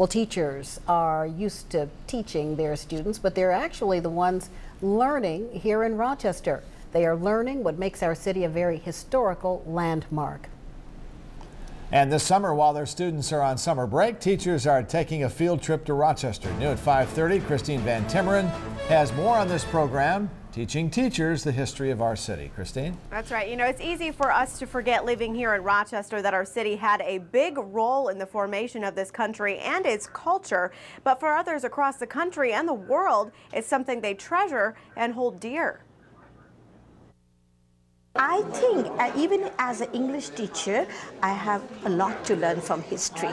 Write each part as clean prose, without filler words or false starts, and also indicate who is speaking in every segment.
Speaker 1: Well, teachers are used to teaching their students, but they're actually the ones learning here in Rochester. They are learning what makes our city a very historical landmark.
Speaker 2: And this summer, while their students are on summer break, teachers are taking a field trip to Rochester. New at 5:30, Christine Van Timmeren has more on this program, teaching teachers the history of our city. Christine?
Speaker 3: That's right. You know, it's easy for us to forget living here in Rochester that our city had a big role in the formation of this country and its culture. But for others across the country and the world, it's something they treasure and hold dear.
Speaker 4: I think even as an English teacher, I have a lot to learn from history.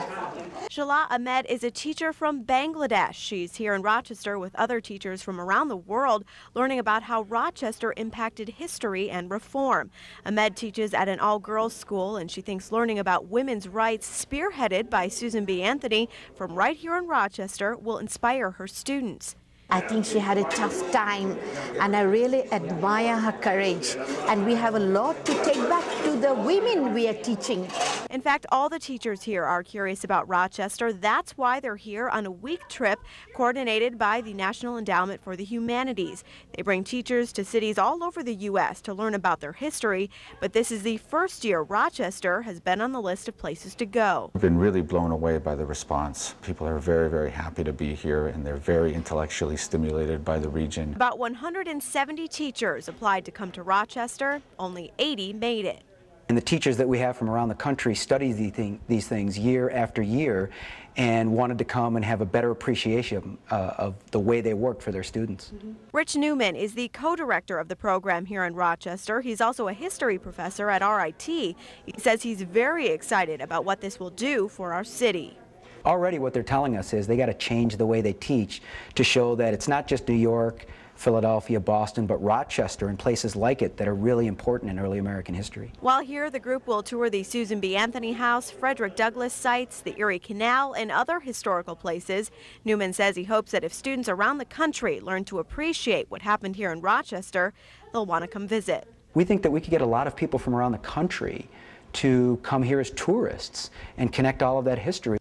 Speaker 3: Shala Ahmed is a teacher from Bangladesh. She's here in Rochester with other teachers from around the world, learning about how Rochester impacted history and reform. Ahmed teaches at an all-girls school, and she thinks learning about women's rights, spearheaded by Susan B. Anthony from right here in Rochester, will inspire her students.
Speaker 4: I think she had a tough time, and I really admire her courage. And we have a lot to take back to the women we are teaching.
Speaker 3: In fact, all the teachers here are curious about Rochester. That's why they're here on a week trip coordinated by the National Endowment for the Humanities. They bring teachers to cities all over the U.S. to learn about their history, but this is the first year Rochester has been on the list of places to go.
Speaker 5: I've been really blown away by the response. People are very, very happy to be here, and they're very intellectually stimulated by the region.
Speaker 3: About 170 teachers applied to come to Rochester. Only 80 made it.
Speaker 6: And the teachers that we have from around the country study these things year after year and wanted to come and have a better appreciation of the way they work for their students.
Speaker 3: Rich Newman is the co-director of the program here in Rochester. He's also a history professor at RIT. He says he's very excited about what this will do for our city.
Speaker 6: Already what they're telling us is they got to change the way they teach to show that it's not just New York, Philadelphia, Boston, but Rochester and places like it that are really important in early American history.
Speaker 3: While here, the group will tour the Susan B. Anthony House, Frederick Douglass sites, the Erie Canal, and other historical places. Newman says he hopes that if students around the country learn to appreciate what happened here in Rochester, they'll want to come visit.
Speaker 6: We think that we could get a lot of people from around the country to come here as tourists and connect all of that history.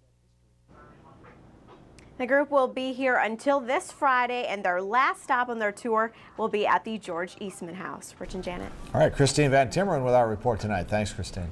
Speaker 3: The group will be here until this Friday, and their last stop on their tour will be at the George Eastman House. Rich and Janet.
Speaker 2: All right, Christine Van Timmeren with our report tonight. Thanks, Christine.